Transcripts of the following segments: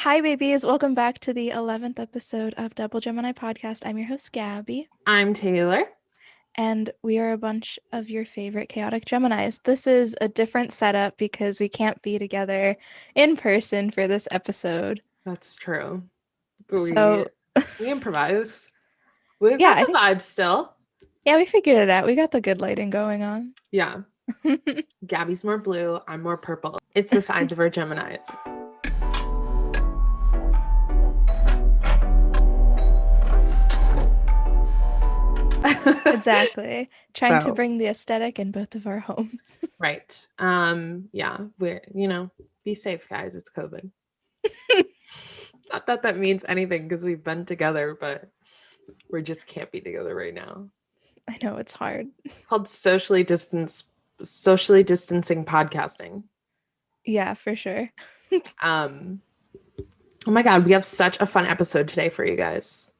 Hi, babies. Welcome back to the 11th episode of Double Gemini Podcast. I'm your host, Gabby, I'm Taylor. and we are a bunch of your favorite chaotic Geminis. This is a different setup because we can't be together in person for this episode. That's true. But So, we improvise. We've yeah, got the vibes still. yeah, we figured it out. We got the good lighting going on. Yeah. Gabby's more blue. I'm more purple. It's the signs of our Geminis. Exactly. Trying to So. bring the aesthetic in both of our homes. Right. Yeah, we're, be safe, guys. It's COVID. Not that that means anything because we've been together, but we just can't be together right now. I know it's hard. It's called socially distancing podcasting. Yeah, for sure. Oh my God, we have such a fun episode today for you guys.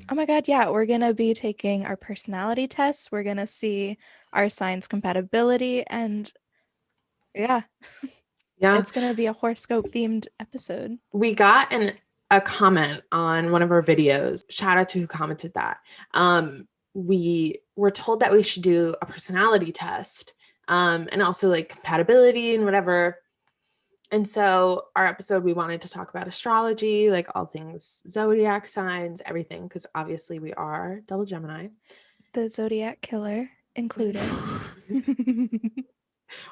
Oh my God, yeah, we're going to be taking our personality tests. We're going to see our signs compatibility, and yeah, it's going to be a horoscope themed episode. We got a comment on one of our videos. Shout out to who commented that. We were told that we should do a personality test, and also like compatibility and whatever. And so our episode, we wanted to talk about astrology, like all things zodiac signs, everything, because obviously we are double Gemini. The Zodiac Killer included.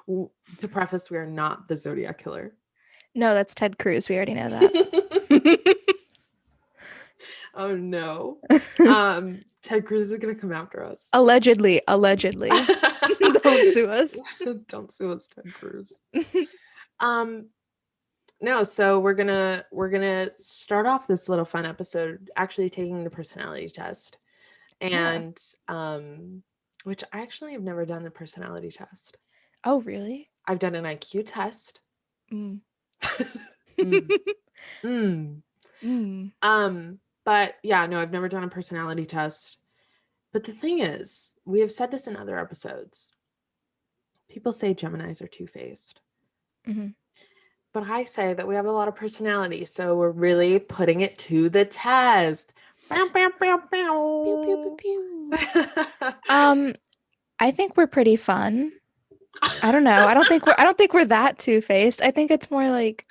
To preface, we are not the Zodiac Killer. No, that's Ted Cruz. We already know that. Oh no. Ted Cruz is gonna come after us. Allegedly. Don't sue us. Don't sue us, Ted Cruz. No, so we're gonna start off this little fun episode actually taking the personality test. And which I actually have never done the personality test. Oh, really? I've done an IQ test. But yeah, no, I've never done a personality test. But the thing is, we have said this in other episodes. People say Geminis are two-faced. But I say that we have a lot of personality, so we're really putting it to the test. Pew, pew, pew, pew. Pew, pew, pew. I think we're pretty fun. I don't know. I don't think we're that two-faced. I think it's more like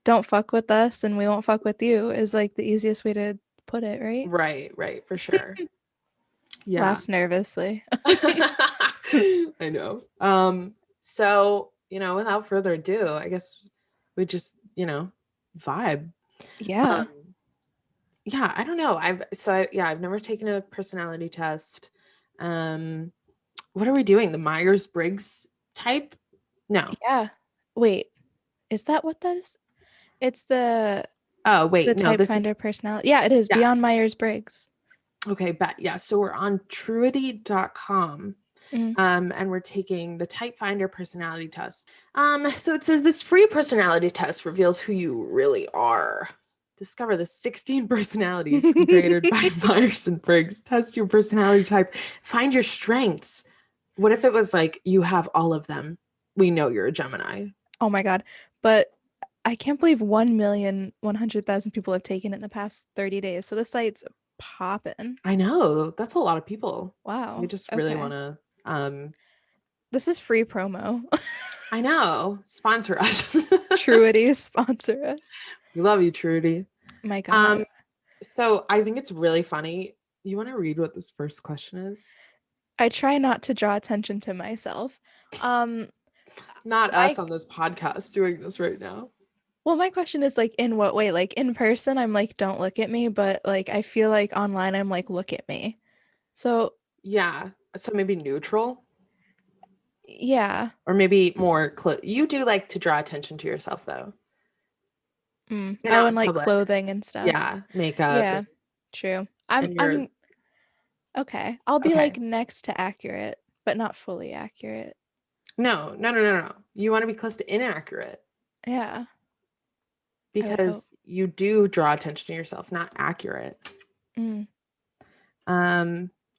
don't fuck with us and we won't fuck with you is like the easiest way to put it, right? Right, for sure. Yeah. Laughs nervously. I know. So, without further ado, I guess we just, vibe. Yeah. Yeah, I don't know. I've never taken a personality test. What are we doing? The Myers-Briggs type? No. Yeah. Wait. Is that what that is? It's the type finder personality. Yeah, it is. Yeah. Beyond Myers-Briggs. Okay, bet. Yeah. So we're on truity.com. And we're taking the type finder personality test. So it says this free personality test reveals who you really are. Discover the 16 personalities created by Myers-Briggs. Test your personality type. Find your strengths. What if it was like you have all of them? We know you're a Gemini. Oh my God. But I can't believe 1,100,000 people have taken it in the past 30 days. So the site's popping. I know. That's a lot of people. Wow. We just really want to this is free promo. I know. Sponsor us. Truity, sponsor us. We love you, Truity. My God. So I think it's really funny. You want to read what this first question is? I try not to draw attention to myself. Not us on this podcast doing this right now. Well, my question is like, in what way? Like in person, I'm like, don't look at me. But like, I feel like online, I'm like, look at me. So yeah. So maybe neutral. Yeah. Or maybe more you do like to draw attention to yourself though. And like public. Clothing and stuff. Yeah, makeup. Yeah, true. I'm okay. I'll be like next to accurate, but not fully accurate. No. You want to be close to inaccurate. Yeah. Because you do draw attention to yourself, not accurate.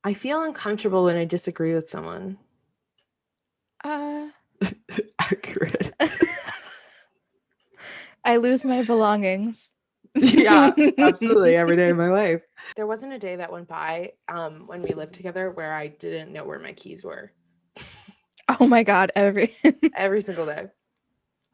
I feel uncomfortable when I disagree with someone. Accurate. I lose my belongings. Yeah, absolutely. Every day of my life. There wasn't a day that went by when we lived together where I didn't know where my keys were. Oh my God, Every single day.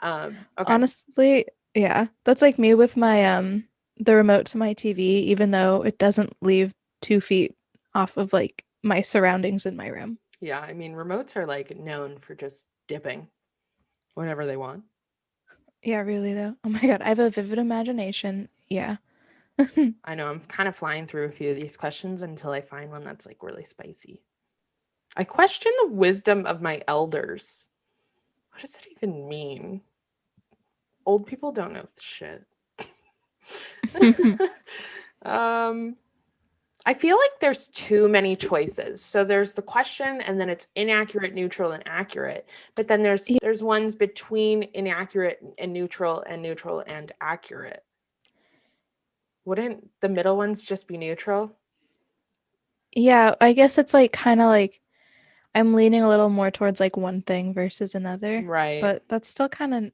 Okay. Honestly, yeah. That's like me with my the remote to my TV, even though it doesn't leave 2 feet off of like my surroundings in my room. Yeah, I mean, remotes are like known for just dipping whenever they want. Yeah, really though. Oh my God, I have a vivid imagination. Yeah. I know I'm kind of flying through a few of these questions until I find one that's like really spicy. I question the wisdom of my elders. What does that even mean? Old people don't know shit. I feel like there's too many choices. So there's the question, and then it's inaccurate, neutral, and accurate. But then there's ones between inaccurate and neutral and accurate. Wouldn't the middle ones just be neutral? Yeah, I guess it's like kind of like I'm leaning a little more towards like one thing versus another, Right. but that's still kind of,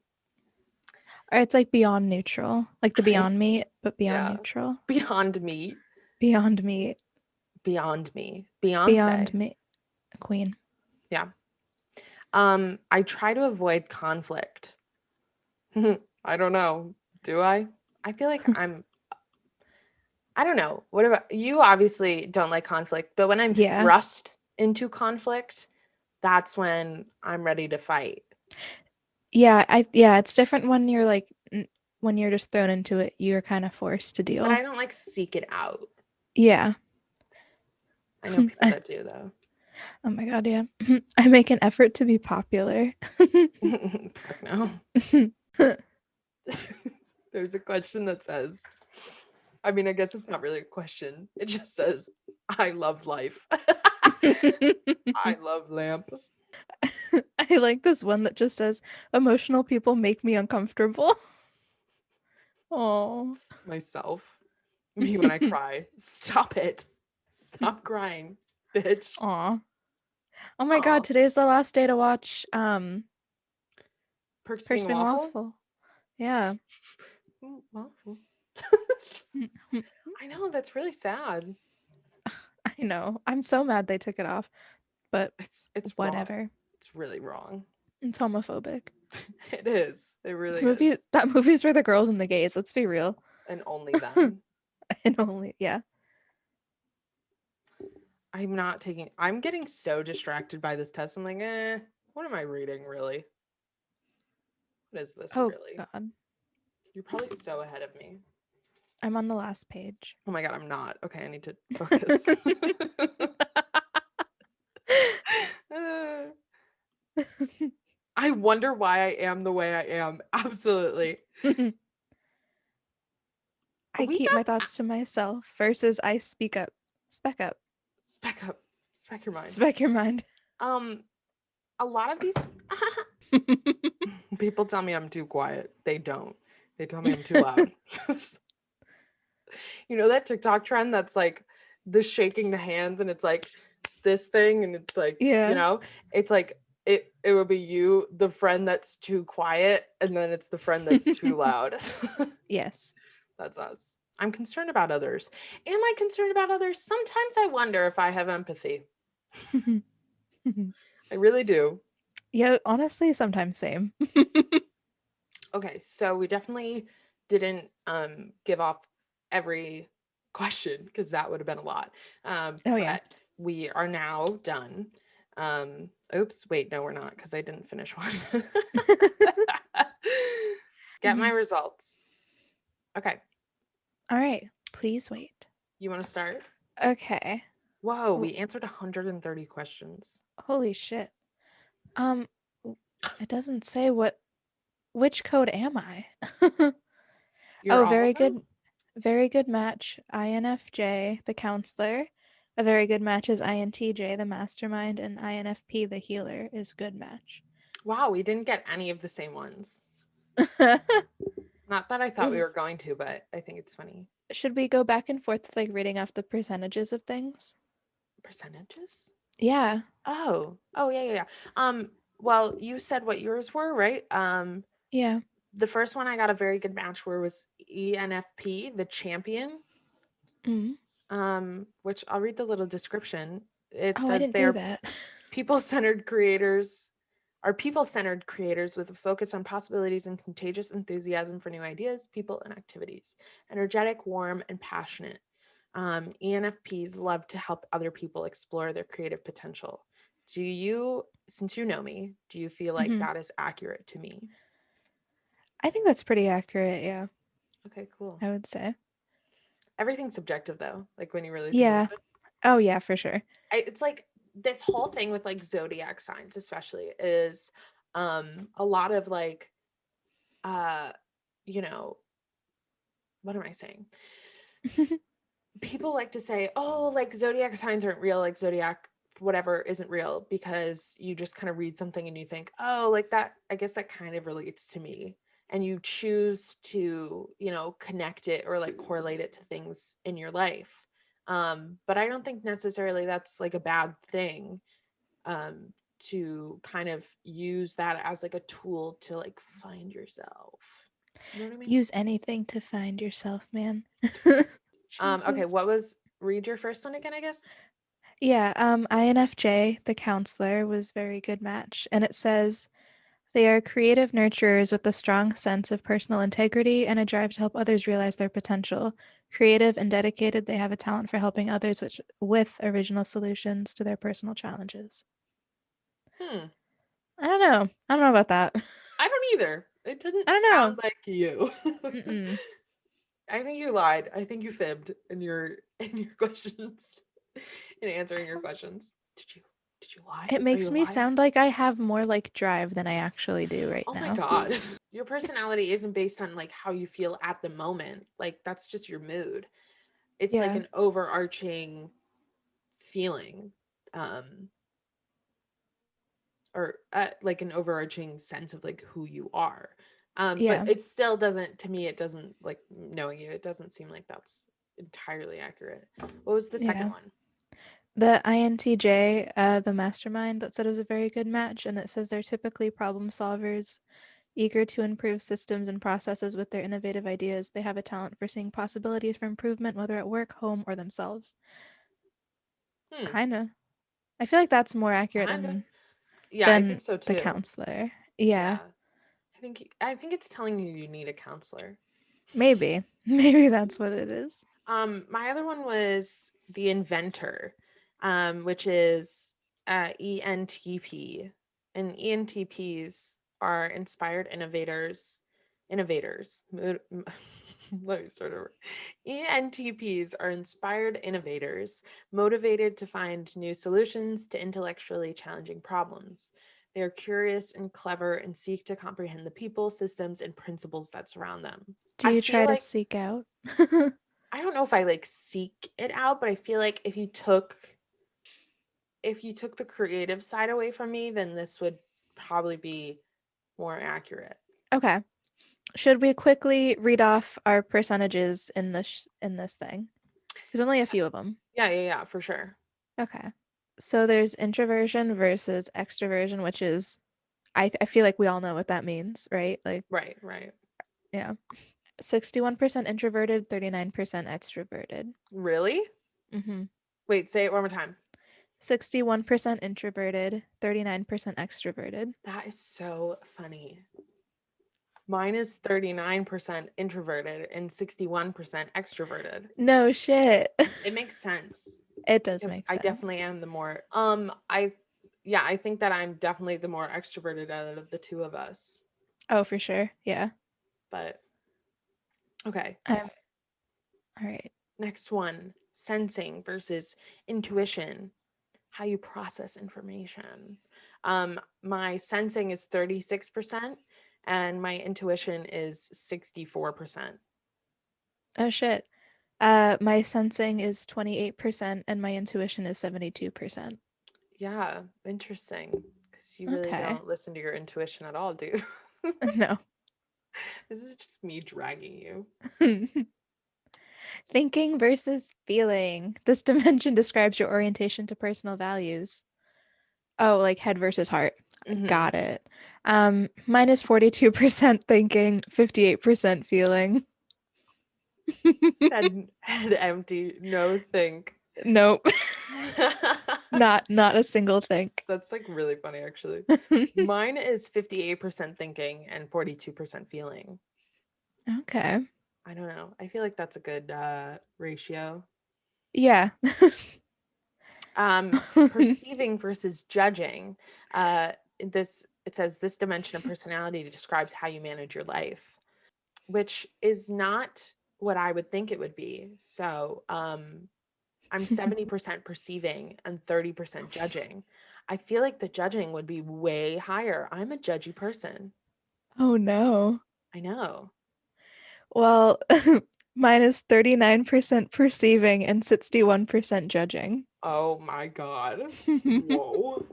or it's like beyond neutral, like the Beyond Meat, but beyond Yeah. neutral. Beyond me. Beyond Meat, Beyond me. Beyond Beyonce. Meat, Queen. Yeah. I try to avoid conflict. I don't know. Do I? I feel like I don't know. What about you? Obviously don't like conflict, but when I'm Yeah. thrust into conflict, that's when I'm ready to fight. Yeah, it's different when you're like when you're just thrown into it, you're kind of forced to But I deal. don't like seek it out. Yeah. I know people I, that do though. oh my God, yeah. I make an effort to be popular. Fuck no. There's a question that says, I mean, I guess it's not really a question. It just says, I love life. I love lamp. I like this one that just says, emotional people make me uncomfortable. Oh. Myself. Me when I cry. Stop it. Stop crying, bitch. Aw. Oh my Aw. God, today's the last day to watch Perks Perks being Being waffle? Waffle. Yeah. Waffle. I know, that's really sad. I know. I'm so mad they took it off, but It's wrong. whatever. It's really wrong. It's homophobic. It is. It This really movie, is. that movie's for the girls and the gays, let's be real. And only them. And only, yeah. I'm getting so distracted by this test. I'm like, what am I reading really? What is this Oh really? God. You're probably so ahead of me. I'm on the last page. Oh my God, I'm not. Okay, I need to focus. I wonder why I am the way I am. Absolutely. I We keep got my thoughts to myself versus I speak up. Spec up. spec up. Spec your mind. Spec your mind. A lot of these people tell me I'm too quiet. They don't. They tell me I'm too loud. You know that TikTok trend that's like the shaking the hands and it's like this thing and it's like, Yeah. it's like it would be you, the friend that's too quiet, and then it's the friend that's too loud. Yes. That's us. I'm concerned about others. Am I concerned about others? Sometimes I wonder if I have empathy. I really do. Yeah, honestly, sometimes same. Okay, so we definitely didn't give off every question because that would have been a lot. Oh yeah. But we are now done. Oops, wait, no, we're not because I didn't finish one. Get my results. Okay. All right. Please wait. You want to start? Okay. Whoa, we answered 130 questions. Holy shit. Um, it doesn't say which code am I? You're Oh, all very of them? good. Very good match. INFJ, the counselor. A very good match is INTJ, the mastermind, and INFP, the healer, is good match. Wow, we didn't get any of the same ones. Not that I thought we were going to, but I think it's funny. Should we go back and forth like reading off the percentages of things? Percentages? Yeah. Oh, yeah. Well, you said what yours were, right? Yeah. The first one I got a very good match for was ENFP, the champion. Which I'll read the little description. It Oh, I says didn't they do are that. people-centered creators with a focus on possibilities and contagious enthusiasm for new ideas, people, and activities. Energetic, warm, and passionate. ENFPs love to help other people explore their creative potential. Since you know me, do you feel like that is accurate to me? I think that's pretty accurate, yeah, Okay, cool. I would say. Everything's subjective though, like when you really think about Yeah. it. Oh, yeah, for sure. It's like this whole thing with like zodiac signs especially is a lot of like uh you know, what am I saying? People like to say, oh, like zodiac signs aren't real, like zodiac whatever isn't real, because you just kind of read something and you think, oh, like that, I guess that kind of relates to me, and you choose to, you know, connect it or like correlate it to things in your life. But I don't think necessarily that's like a bad thing, to kind of use that as like a tool to like find yourself. You know what I mean? Use anything to find yourself, man. Okay, Jesus. read your first one again, I guess? Yeah, INFJ, the counselor, was very good match. And it says they are creative nurturers with a strong sense of personal integrity and a drive to help others realize their potential. Creative and dedicated, they have a talent for helping others with original solutions to their personal challenges. Hmm. I don't know. I don't know about that. I don't either. It didn't I don't know. sound like you. Mm-mm. I think you lied. I think you fibbed in your questions, in answering your questions. Did you lie? It Are you makes a me liar? sound like I have more like drive than I actually do right Oh my now. god. Your personality isn't based on like how you feel at the moment. Like that's just your mood. It's like Yeah. an overarching feeling, um or like an overarching sense of like who you are. But Yeah. it still doesn't, to me, it doesn't, like knowing you, it doesn't seem like that's entirely accurate. What was the second Yeah. one? The INTJ, the mastermind, that said it was a very good match, and that says they're typically problem solvers, eager to improve systems and processes with their innovative ideas. They have a talent for seeing possibilities for improvement, whether at work, home, or themselves. Hmm. Kinda. I feel like that's more accurate Kind of. than Yeah, I than think so the too. counselor. Yeah. Yeah. I think it's telling you you need a counselor. Maybe. Maybe that's what it is. My other one was the inventor, which is ENTP. And ENTPs are inspired innovators. Innovators. Let me start over. ENTPs are inspired innovators, motivated to find new solutions to intellectually challenging problems. They are curious and clever and seek to comprehend the people, systems, and principles that surround them. Do I you feel try to like seek out? I don't know if I like seek it out, but I feel like if you took the creative side away from me, then this would probably be more accurate. Okay. Should we quickly read off our percentages in this thing? There's only a few of them. Yeah, yeah, yeah, for sure. Okay. So there's introversion versus extroversion, which is I feel like we all know what that means, right? Like, Right, right. yeah. 61% introverted, 39% extroverted. Really? Mm-hmm. Wait, say it one more time. 61% introverted, 39% extroverted. That is so funny. Mine is 39% introverted and 61% extroverted. No shit. It makes sense It does because make I sense. definitely am the more I think that I'm definitely the more extroverted out of the two of us. Oh, for sure. Yeah. But okay. All right. Next one, sensing versus intuition, how you process information. My sensing is 36% and my intuition is 64%. Oh shit. My sensing is 28% and my intuition is 72%. Yeah, interesting. Because you really Okay. don't listen to your intuition at all, do you? No. This is just me dragging you. Thinking versus feeling. This dimension describes your orientation to personal values. Oh, like head versus heart. Mm-hmm. Got it. Mine is 42% thinking, 58% feeling. Head empty, no think. Nope. Not a single think. That's like really funny, actually. Mine is 58% thinking and 42% feeling. Okay. I don't know. I feel like that's a good ratio. Yeah. Perceiving versus judging. It says this dimension of personality describes how you manage your life, which is not what I would think it would be. So I'm 70% perceiving and 30% judging. I feel like the judging would be way higher. I'm a judgy person. Oh no. I know. Well, mine is 39% perceiving and 61% judging. Oh my God. Whoa.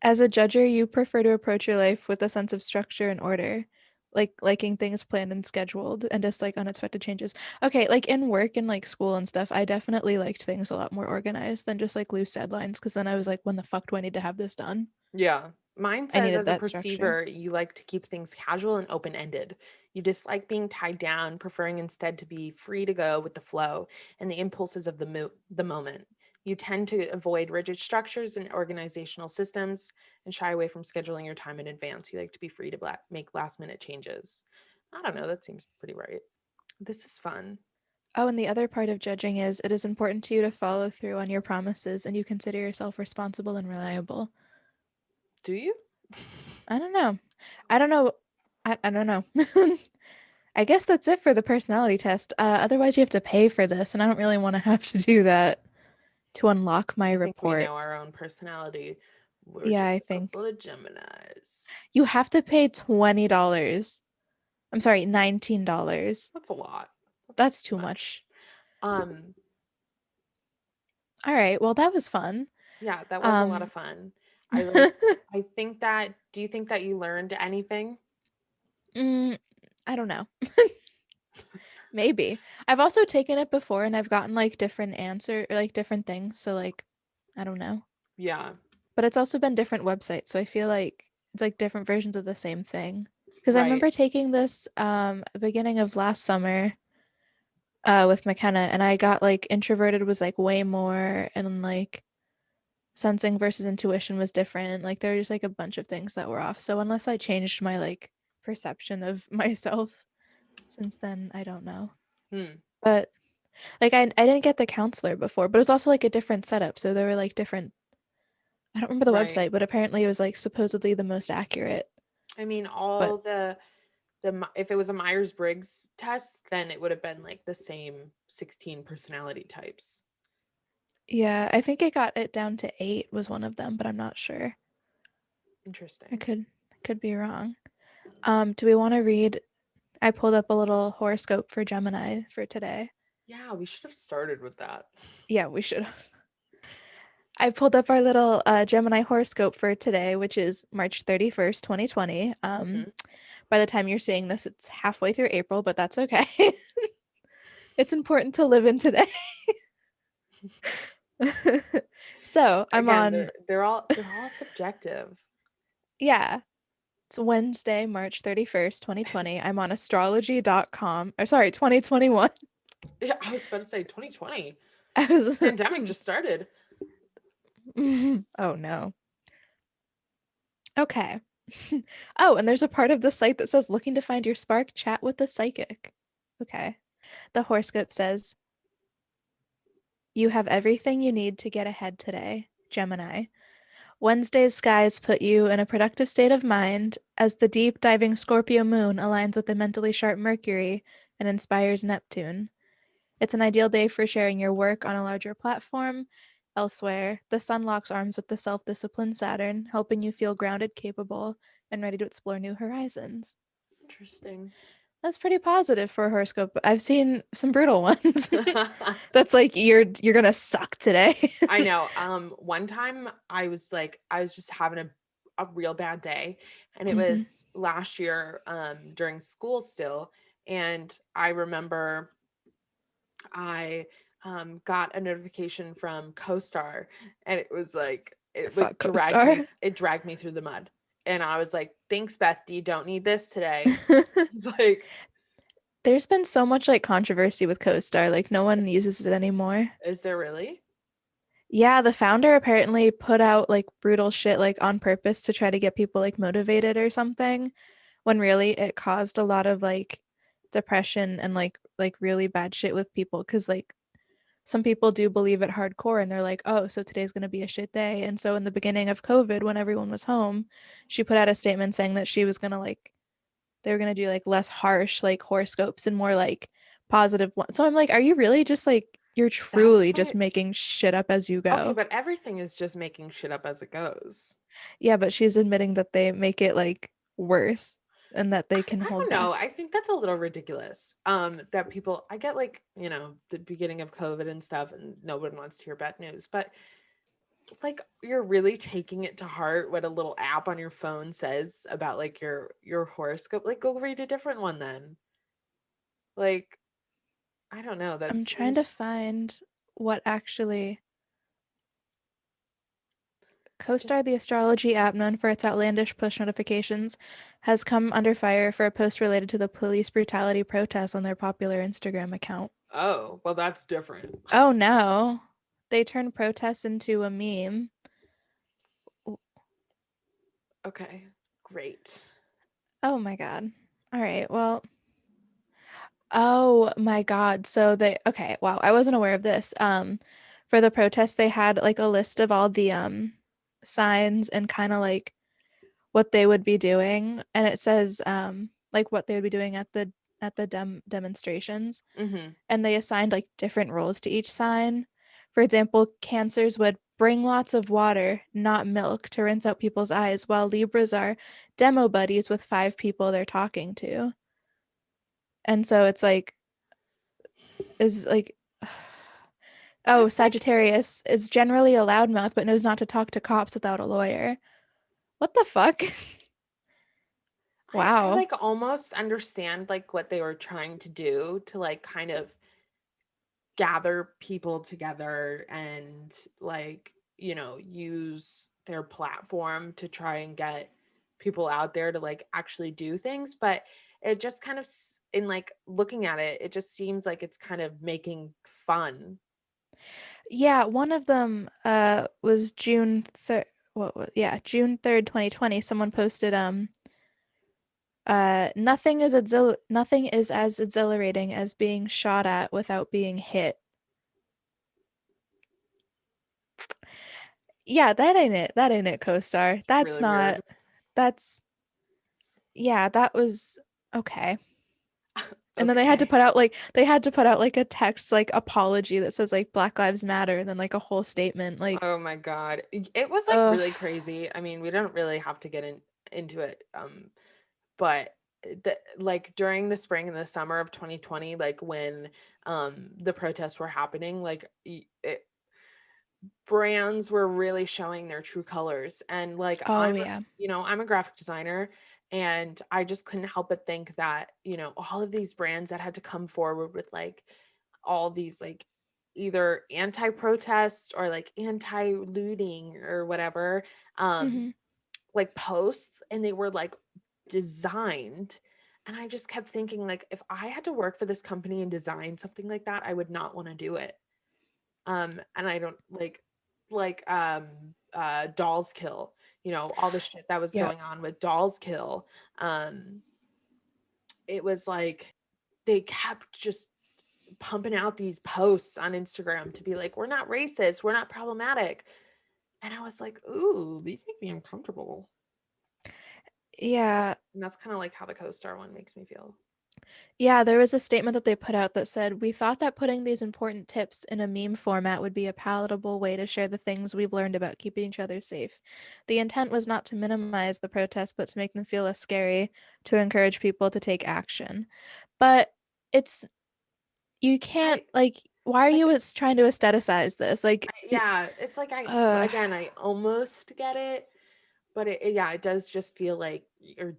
As a judger, you prefer to approach your life with a sense of structure and order, like liking things planned and scheduled and dislike unexpected changes. Okay, like in work and like school and stuff, I definitely liked things a lot more organized than just like loose deadlines because then I was like, when the fuck do I need to have this done? Yeah. Mine I says needed as a that structure. perceiver, you like to keep things casual and open ended. You dislike being tied down, preferring instead to be free to go with the flow and the impulses of the moment. You tend to avoid rigid structures and organizational systems and shy away from scheduling your time in advance. You like to be free to make last minute changes. I don't know. That seems pretty right. This is fun. Oh, and the other part of judging is it is important to you to follow through on your promises and you consider yourself responsible and reliable. Do you? I don't know. I don't know. I don't know. I guess that's it for the personality test. Otherwise, you have to pay for this, and I don't really want to have to do that to unlock my I think we report. know our own personality. We're Yeah, just I a couple think of Geminis. you have to pay $20. I'm sorry, $19. That's a lot. That's That's too too much. much. Um, All right, well, that was fun. yeah, that was a lot of Um, fun. I like I think that do you think that you learned anything? mm, I don't know. Maybe. I've also taken it before and I've gotten like different like different things. So like, I don't know. Yeah, But it's also been different websites, so I feel like it's like different versions of the same thing. Because I right. remember taking this beginning of last summer with McKenna and I got like introverted was like way more and like sensing versus intuition was different. Like there were just like a bunch of things that were off. So unless I changed my like perception of myself since then, I don't know. Hmm, But like I didn't get the counselor before, but it was also like a different setup. So there were like different I don't remember the right. website, but apparently it was like supposedly the most accurate. I mean, But all if it was a Myers-Briggs test, then it would have been like the same 16 personality types. yeah, I think it got it down to 8 was one of them, but I'm not sure. I Interesting. could be wrong. Do we want to read? I pulled up a little horoscope for Gemini for today. Yeah, we should have started with that. Yeah, we should. I pulled up our little Gemini horoscope for today, which is March 31st, 2020. Hmm. By the time you're seeing this, it's halfway through April, but that's okay. It's important to live in today. So, I'm Again, on, they're all subjective. yeah, it's Wednesday, March 31st, 2020. I'm on astrology.com. Or sorry, 2021. Yeah, I was about to say 2020. I was Pandemic just started. Oh no. Okay. Oh, and there's a part of the site that says looking to find your spark, chat with the psychic. Okay. The horoscope says, you have everything you need to get ahead today, Gemini. Wednesday's skies put you in a productive state of mind as the deep diving Scorpio moon aligns with the mentally sharp Mercury and inspires Neptune. It's an ideal day for sharing your work on a larger platform. Elsewhere, the sun locks arms with the self disciplined Saturn, helping you feel grounded, capable, and ready to explore new horizons. Interesting. That's pretty positive for a horoscope. I've seen some brutal ones. That's like you're gonna suck today. I know. One time I was just having a real bad day, and it Hmm. was last year during school still, and I remember I got a notification from CoStar, and it was like it Fuck like dragged me. co-star. It dragged me through the mud, and I was like, "Thanks, bestie. Don't need this today." Like, There's been so much like controversy with co-star, like no one uses it anymore. is there really? Yeah, the founder apparently put out like brutal shit like on purpose to try to get people like motivated or something, when really it caused a lot of like depression and like really bad shit with people because like some people do believe it hardcore and they're like, oh, so today's going to be a shit day. And so in the beginning of COVID, when everyone was home, she put out a statement saying that she was going to like, they were going to do like less harsh like horoscopes and more like positive ones. So I'm like, are you really just like, you're That's truly just what. making shit up as you Okay, go? but everything is just making shit up as it goes. Yeah, but she's admitting that they make it like worse and that they can I hold don't know. back. I think that's a little ridiculous. That people, I get like, the beginning of COVID and stuff, and no one wants to hear bad news, but like you're really taking it to heart what a little app on your phone says about like your horoscope. Like go read a different one then. Like, I don't know. That I'm trying to seems find what actually it CoStar, just the astrology app known for its outlandish push notifications, has come under fire for a post related to the police brutality protests on their popular Instagram account. oh, well that's different. Oh no. They turned protests into a meme. Okay. Great. Oh my God. All right. Well, oh my God. So they, okay, wow, I wasn't aware of this. For the protest, they had like a list of all the signs and kind of like what they would be doing, and it says like what they would be doing at the demonstrations, Mhm. and they assigned like different roles to each sign. For example, Cancers would bring lots of water, not milk, to rinse out people's eyes, while Libras are demo buddies with 5 people they're talking to. And so it's like is like oh, That's like Sagittarius is generally a loudmouth but knows not to talk to cops without a lawyer. What the fuck? I Wow. like almost understand like what they were trying to do to like kind of gather people together and like, use their platform to try and get people out there to like actually do things, but it just kind of in like looking at it, it just seems like it's kind of making fun. Yeah, one of them was June 3rd. What was, yeah, June 3rd, 2020. Someone posted nothing is as exhilarating as being shot at without being hit. Yeah, that ain't it. That ain't it, co-star. It's That's really weird. not that's yeah, that was okay. And then Okay. they had to put out like a text like apology that says like Black Lives Matter and then like a whole statement like Oh my God. It was like ugh. really crazy. I mean, we don't really have to get into it. But like during the spring and the summer of 2020, like when the protests were happening, like brands were really showing their true colors. And like Oh yeah. I'm a graphic designer, and I just couldn't help but think that, all of these brands that had to come forward with like all these like either anti-protest or like anti-looting or whatever, um Hmm. like posts, and they were like designed, and I just kept thinking like if I had to work for this company and design something like that, I would not want to do it. And I don't Dolls Kill, all the shit that was Yep. going on with Dolls Kill. um it was like they kept just pumping out these posts on Instagram to be like, we're not racist, we're not problematic. And I was like, ooh, these make me uncomfortable. Yeah. And that's kind of like how the co-star one makes me feel. Yeah, there was a statement that they put out that said, "We thought that putting these important tips in a meme format would be a palatable way to share the things we've learned about keeping each other safe. The intent was not to minimize the protests, but to make them feel less scary, to encourage people to take action." But it's, you can't, I like, why are like you trying to aestheticize this? Like, yeah, it's like uh, I almost get it, but yeah, it does just feel like you're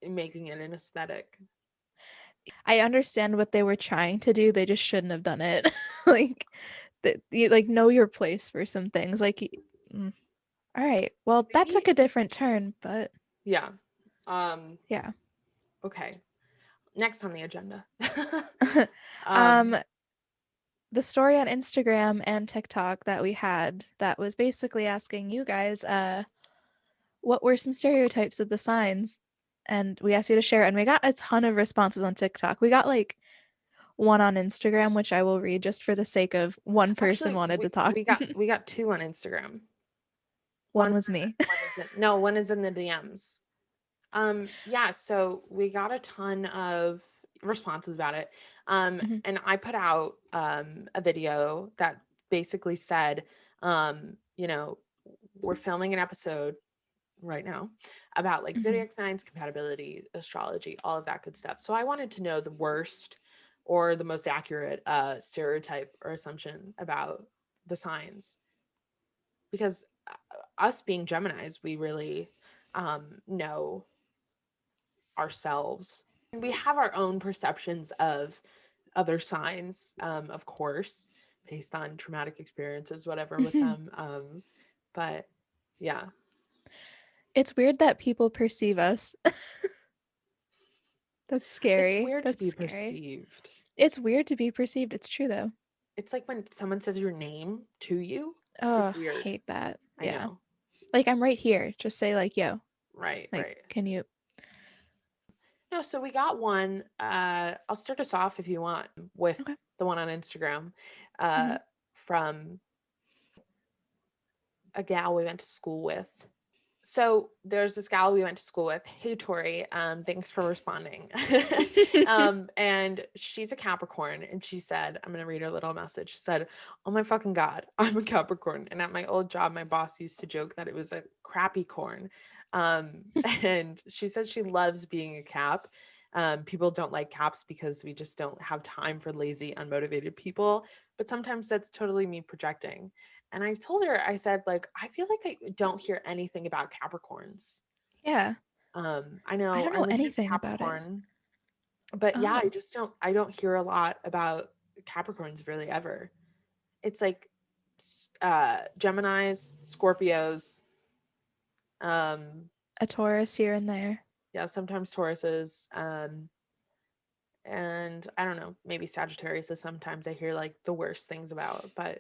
making it an aesthetic. I understand what they were trying to do. They just shouldn't have done it. Like, that you like know your place for some things. Like, mm. All right. Well, that took a different turn, but yeah. yeah. Okay. Next on the agenda. The story on Instagram and TikTok that we had that was basically asking you guys, what were some stereotypes of the signs? And we asked you to share, and we got a ton of responses on TikTok. We got like one on Instagram, which I will read just for the sake of one person Actually, wanted to talk. we got two on Instagram. One was me. One is in the DMs. Yeah, so we got a ton of responses about it. Mhm. And I put out a video that basically said, you know, we're filming an episode right now about like Mhm. zodiac signs, compatibility, astrology, all of that good stuff. So I wanted to know the worst or the most accurate stereotype or assumption about the signs, because us being Geminis, we really know ourselves. And we have our own perceptions of other signs, of course, based on traumatic experiences, whatever, with them. But yeah. It's weird that people perceive us. That's It's scary. weird to That's be scary. perceived. It's weird to be perceived. It's true though. It's like when someone says your name to you. It's like Oh, I weird. hate that. I Yeah. know. Like I'm right here. Just say like, yo, Right, like, right. can you? No, so we got one. I'll start us off if you want with Okay. the one on Instagram Mhm. from a gal we went to school with. So there's this gal we went to school with. Hey Tori, thanks for responding. And she's a Capricorn, and she said, I'm gonna read her little message. She said, "Oh my fucking god, I'm a Capricorn." And at my old job, my boss used to joke that it was a crappy corn. And she said she loves being a Cap. People don't like Caps because we just don't have time for lazy, unmotivated people. But sometimes that's totally me projecting. And I told her, I said, like, I feel like I don't hear anything about Capricorns. Yeah. I I know don't know I'm a huge anything about it. Capricorn, but yeah, Oh, I don't hear a lot about Capricorns really ever. It's like Geminis, Scorpios, um, a Taurus here and there. yeah, sometimes Tauruses, and I don't know, maybe Sagittarius is sometimes I hear like the worst things about, but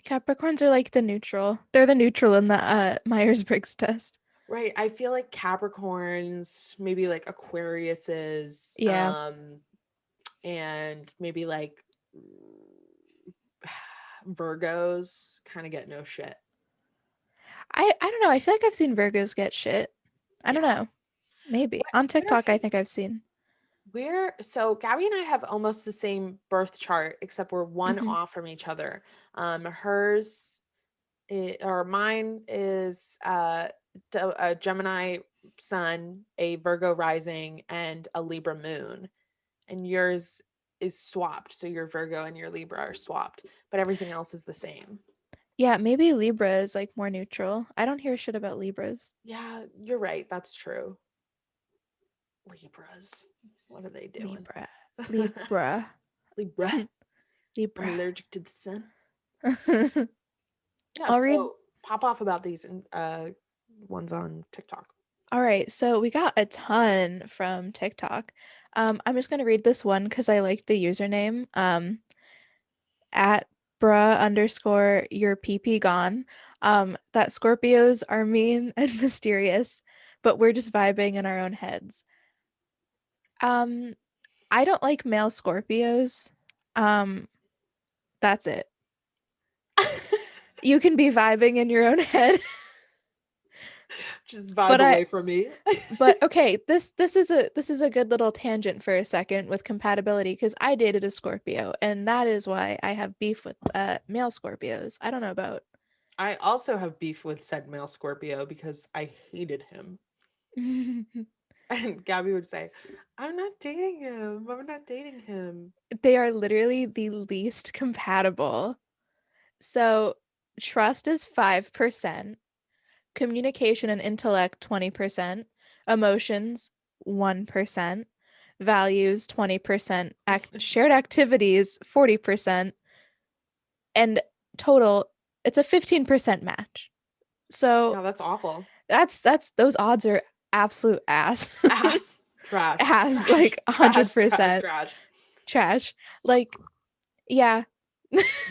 Capricorns are like the neutral. They're the neutral in the Myers-Briggs test. right. I feel like Capricorns, maybe like Aquariuses, Yeah. and maybe like Virgos kind of get no shit. I don't know. I feel like I've seen Virgos get shit. I don't Yeah. know. Maybe. On We're TikTok, I okay. think I've seen. So Gabby and I have almost the same birth chart, except we're one Mhm. off from each other. Hers or mine is a Gemini sun, a Virgo rising, and a Libra moon. And yours is swapped. So your Virgo and your Libra are swapped, but everything else is the same. Yeah, maybe Libra is like more neutral. I don't hear shit about Libras. Yeah, you're right. That's true. Libras. What are they doing? Libra. Libra. Libra. I'm Libra. allergic to the sun. Yeah, I'll read. so pop off about these ones on TikTok. All right, so we got a ton from TikTok. I'm just gonna read this one because I liked the username. At bruh underscore your pee gone. That Scorpios are mean and mysterious, but we're just vibing in our own heads. Um, I don't like male Scorpios. Um, that's it. You can be vibing in your own head, Just vibe but I away from me. but okay, this is a good little tangent for a second with compatibility because I dated a Scorpio and that is why I have beef with male Scorpios. I don't know about I also have beef with said male Scorpio because I hated him. And Gabby would say, I'm not dating him. I'm not dating him. They are literally the least compatible. So trust is 5%, communication and intellect 20%, emotions 1%, values 20%, shared activities 40%, and total it's a 15% match. So Yeah, that's awful. that's those odds are absolute ass. Ass. Trash. Ass, Trash. like Trash. Trash. 100% Trash. trash. Like, yeah.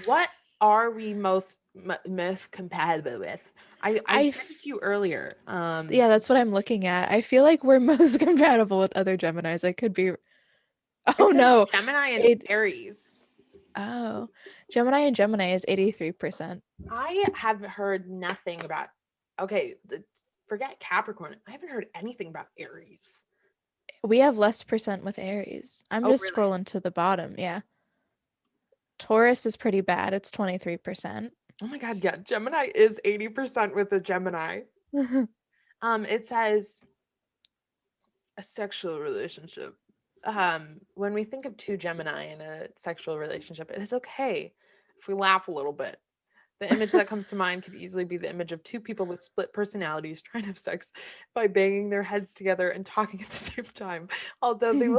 What are we most compatible with? I I said it to you earlier. Yeah, that's what I'm looking at. I feel like we're most compatible with other Geminis. I could be. Oh It says no. Gemini and It Aries. Oh. Gemini and Gemini is 83%. I have heard nothing about. Okay, forget Capricorn. I haven't heard anything about Aries. We have less percent with Aries. I'm Oh, just really? scrolling to the bottom. Yeah. Taurus is pretty bad. It's 23%. Oh my God, yeah. Gemini is 80% with a Gemini. It says a sexual relationship. When we think of two Gemini in a sexual relationship, it is okay if we laugh a little bit. The image that comes to mind could easily be the image of two people with split personalities trying to have sex by banging their heads together and talking at the same time. Although they will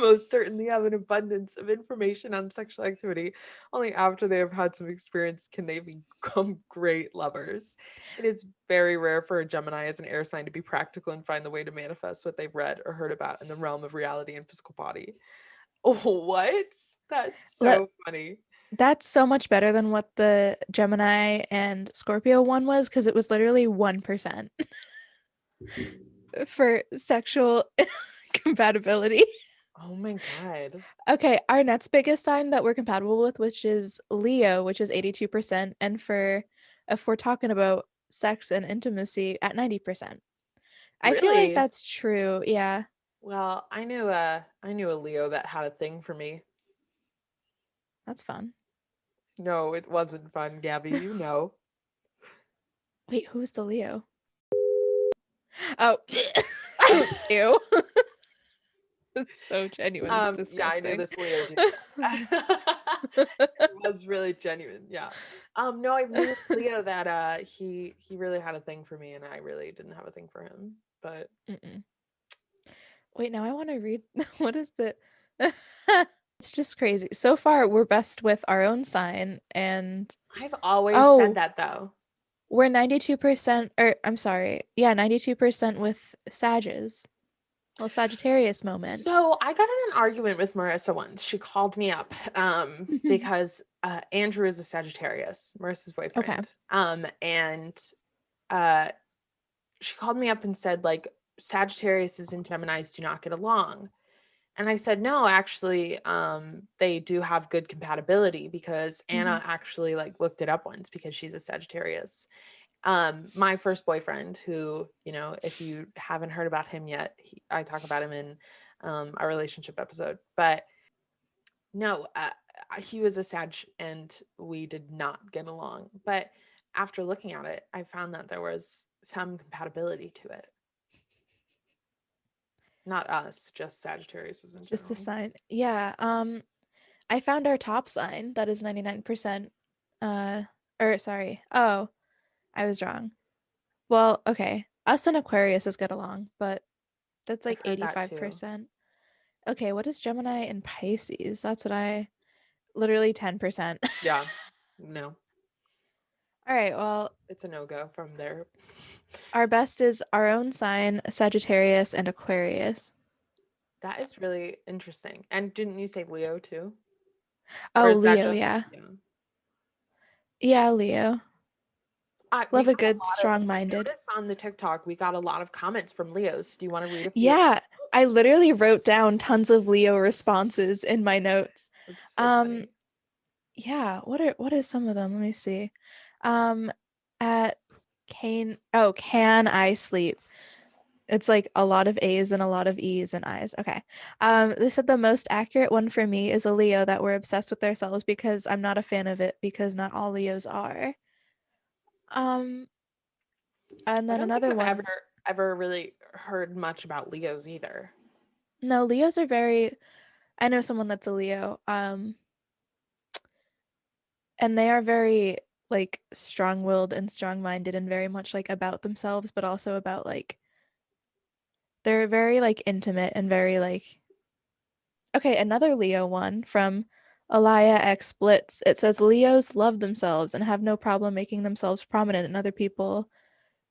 most certainly have an abundance of information on sexual activity, only after they have had some experience can they become great lovers. It is very rare for a Gemini as an air sign to be practical and find the way to manifest what they've read or heard about in the realm of reality and physical body. Oh, what? That's Let so funny. That's so much better than what the Gemini and Scorpio one was because it was literally 1% for sexual compatibility. Oh my God. Okay, our next biggest sign that we're compatible with, which is Leo, which is 82%, and for if we're talking about sex and intimacy at 90%. I feel like Really? that's true. Yeah, Well, I knew a Leo that had a thing for me. that's fun. No, it wasn't fun, Gabby, you know. Wait, who's the Leo? Oh, ew. It's so genuine. It's Yeah, I knew disgusting. this Leo did that. It was really genuine, yeah. No, I knew Leo that he really had a thing for me and I really didn't have a thing for him. But Mm-mm. Wait, now I want to read. What is the? It's just crazy. So far, we're best with our own sign, and I've always said oh, that though. we're 92%, or I'm sorry, yeah, 92% with Sages. Well, Sagittarius moment. So I got in an argument with Marissa once. She called me up because Andrew is a Sagittarius, Marissa's Okay. boyfriend. And uh, she called me up and said, like, Sagittariuses and Geminis do not get along. And I said, no, actually, they do have good compatibility because Hmm. Anna actually like looked it up once because she's a Sagittarius. My first boyfriend, who, if you haven't heard about him yet, I talk about him in our relationship episode. But no, he was a Sag and we did not get along. But after looking at it, I found that there was some compatibility to it. Not us, just Sagittarius in Just the general. sign. Yeah. I found our top sign that is 99%. Uh, or sorry. Oh, I was wrong. Well, okay. Us and Aquarius is get along, but that's I've like heard that too. 85%. Okay, what is Gemini and Pisces? That's what I literally 10%. Yeah. No, All right, well, it's a no-go from there. our best is our own sign, Sagittarius and Aquarius. That is really interesting. And didn't you say Leo too? Or Oh, is that Leo, just, yeah. yeah. Yeah, Leo. We Love a got a good, lot of, I strong-minded. noticed on the TikTok, we got a lot of comments from Leos. Do you want to read a few? Yeah, I literally wrote down tons of Leo responses in my notes. That's so Um, funny. yeah, what is some of them? Let me see. Um, at can I sleep? It's like a lot of A's and a lot of E's and I's. Okay. They said the most accurate one for me is a Leo that we're obsessed with ourselves because I'm not a fan of it because not all Leos are. Um, and I then don't think another I've one. ever really heard much about Leos either. No, Leos are very, I know someone that's a Leo. And they are very like strong-willed and strong-minded and very much like about themselves, but also about like they're very like intimate and very like okay, another Leo one from Alaya X Blitz. It says Leos love themselves and have no problem making themselves prominent in other people.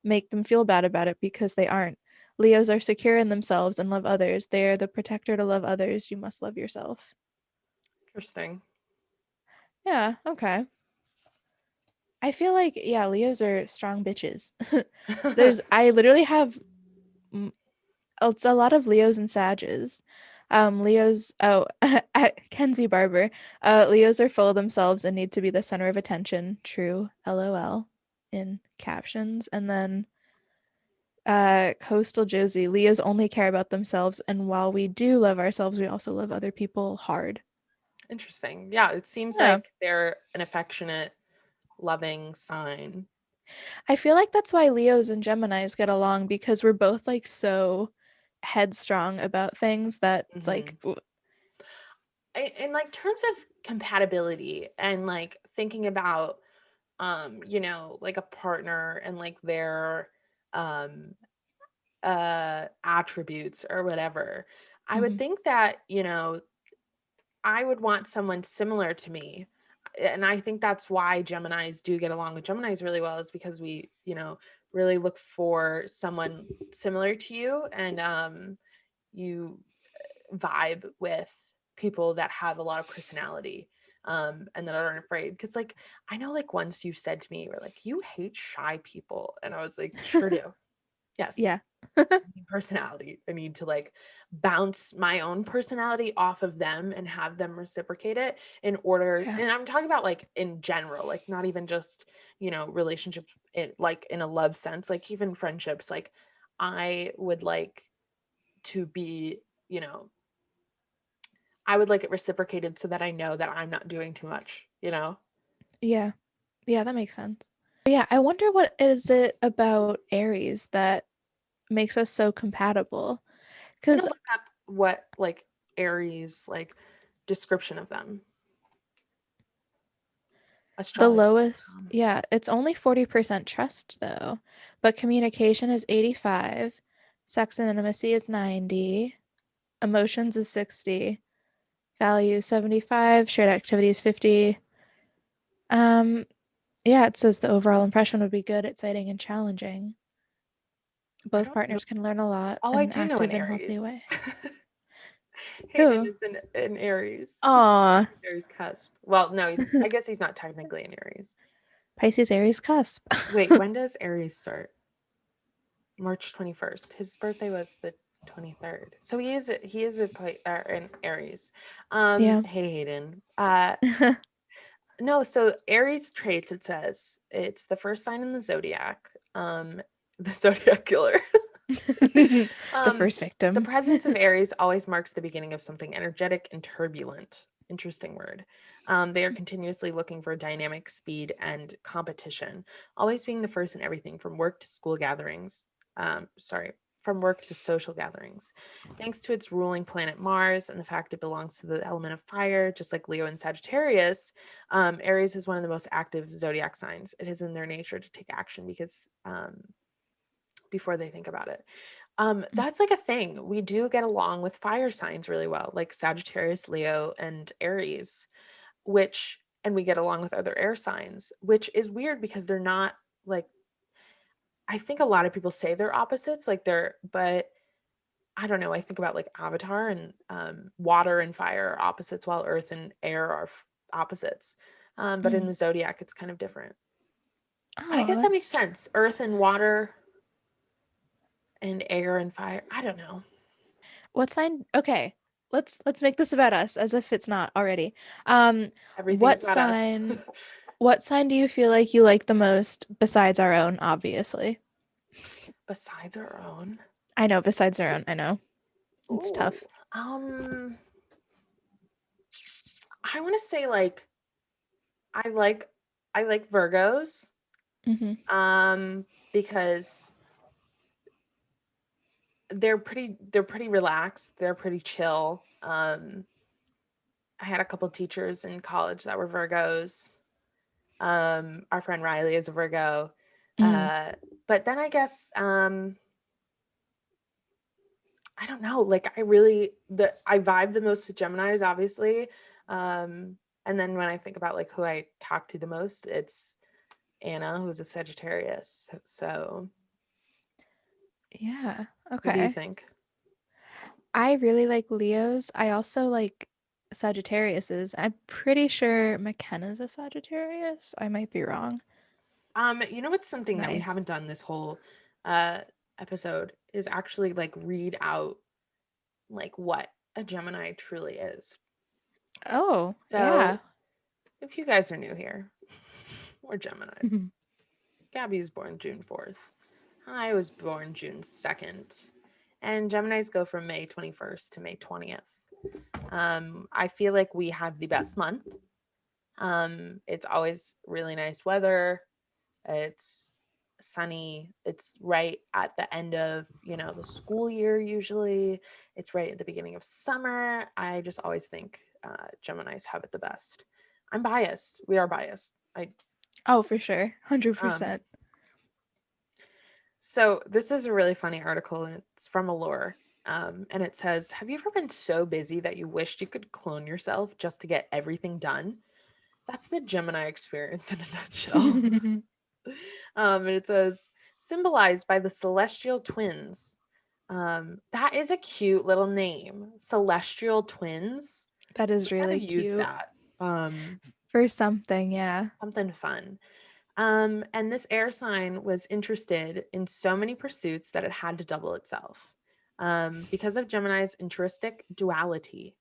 make them feel bad about it because they aren't. Leos are secure in themselves and love others. They are the protector to love others. You must love yourself. Interesting. Yeah, okay. I feel like, yeah, Leos are strong bitches. I literally have, it's a lot of Leos and Sages. Leos, oh, Kenzie Barber. Leos are full of themselves and need to be the center of attention. True, LOL, in captions. And then Coastal Josie, Leos only care about themselves, and while we do love ourselves, we also love other people hard. Interesting. Yeah, it seems Yeah. like they're an affectionate, loving sign. I feel like that's why Leos and Geminis get along because we're both like so headstrong about things that it's like, In like terms of compatibility and like thinking about like a partner and like their um attributes or whatever, I would mhm. think that, I would want someone similar to me. And I think that's why Geminis do get along with Geminis really well, is because we, really look for someone similar to you, and you vibe with people that have a lot of personality, and that aren't afraid. Because like, I know, like, once you said to me, you were like, you hate shy people, and I was like, sure do. Yes. Yeah. Personality. I need to like bounce my own personality off of them and have them reciprocate it in order. Yeah. And I'm talking about like in general, like not even just, relationships in a love sense, like even friendships. Like I would like to be, I would like it reciprocated so that I know that I'm not doing too much. Yeah. Yeah, that makes sense. But yeah, I wonder what is it about Aries that makes us so compatible? I'm gonna Because look up what like Aries like description of them. the Astrology. lowest, yeah, it's only 40% trust though, but communication is 85, sex and intimacy is 90, emotions is 60, value 75, shared activities 50. Um, yeah, it says the overall impression would be good, exciting, and challenging. I Both don't know. partners can learn a lot Oh, in I an do know an active and healthy Aries. way. Hayden Who? is an Aries. Aw, Aries cusp. Well, no, I guess he's not technically an Aries. Pisces Aries cusp. Wait, when does Aries start? March 21st. His birthday was the 23rd. So an Aries. Yeah. Hey Hayden. No, so Aries traits, it says it's the first sign in the zodiac. The zodiac killer. The Um, first the victim. presence of Aries always marks the beginning of something energetic and turbulent. Interesting word. They are continuously looking for dynamic speed and competition, always being the first in everything from work to school gatherings. From work to social gatherings. Thanks to its ruling planet Mars and the fact it belongs to the element of fire, just like Leo and Sagittarius, Aries is one of the most active zodiac signs. It is in their nature to take action because before they think about it. That's like a thing. We do get along with fire signs really well, like Sagittarius, Leo, and Aries, and we get along with other air signs, which is weird because they're not like, I think a lot of people say they're opposites, but I don't know. I think about like Avatar, and water and fire are opposites, while earth and air are opposites. But in Mm. the zodiac, it's kind of different. But I Oh, guess that makes that's sense. Earth and water and air and fire. I don't know. what sign? Okay. Let's make this about us as if it's not already. Um, Everything's what about us. sign what sign do you feel like you like the most besides our own, obviously? Besides our own. I know, besides our own. I know. It's Ooh. tough. Um, I want to say like I like I like Virgos. Hmm. Because they're pretty relaxed. They're pretty chill. I had a couple teachers in college that were Virgos. Our friend Riley is a Virgo. Mm. But then I guess I don't know. Like I vibe the most with Geminis, obviously. And then when I think about like who I talk to the most, it's Anna, who's a Sagittarius. So Yeah. What do you Okay. think? I really like Leos. I also like Sagittarius's. I'm pretty sure McKenna's a Sagittarius. I might be wrong. You know what's something that we haven't Nice. done this whole uh episode is actually like read out like what a Gemini truly is. Oh, So yeah. if you guys are new here, we're Geminis. Gabby was born June 4th. I was born June 2nd. And Geminis go from May 21st to May 20th. I feel like we have the best month. It's always really nice weather. It's sunny. It's right at the end of, the school year usually. It's right at the beginning of summer. I just always think Geminis have it the best. I'm biased. We are biased. Oh, for sure. Um 100%. so this is a really funny article and it's from Allure. And it says, have you ever been so busy that you wished you could clone yourself just to get everything done? That's the Gemini experience in a nutshell. And it says, symbolized by the celestial twins. That is a cute little name. Celestial twins. That We is gotta really use cute. that. For something, yeah. Something fun. And this air sign was interested in so many pursuits that it had to double itself. Because of Gemini's intrinsic duality,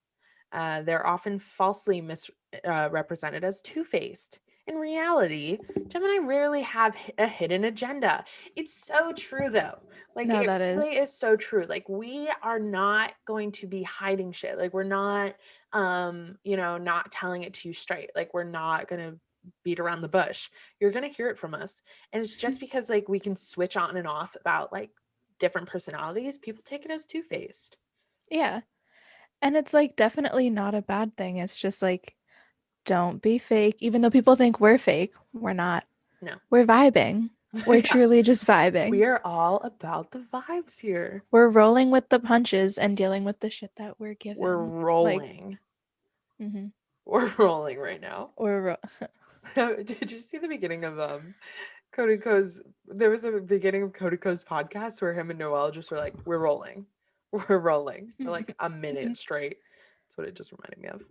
they're often falsely misrepresented as two-faced. In reality, Gemini rarely have a hidden agenda. It's so true, though. Like, No, it that really is. is so true. Like, we are not going to be hiding shit. Like, we're not, not telling it to you straight. Like, we're not going to beat around the bush. You're going to hear it from us. And it's just because, like, we can switch on and off about, like, different personalities, people take it as two-faced. Yeah. And it's like definitely not a bad thing. It's just like, don't be fake. Even though people think we're fake, we're not. No. We're vibing. We're Yeah. truly just vibing. We are all about the vibes here. We're rolling with the punches and dealing with the shit that we're We're given. rolling. Mm-hmm. We're rolling right now. Or Did you see the beginning of Cody's? There was a beginning of Cody's podcast where him and Noelle just were like, "We're rolling, we're rolling," for like a minute straight. That's what it just reminded me of.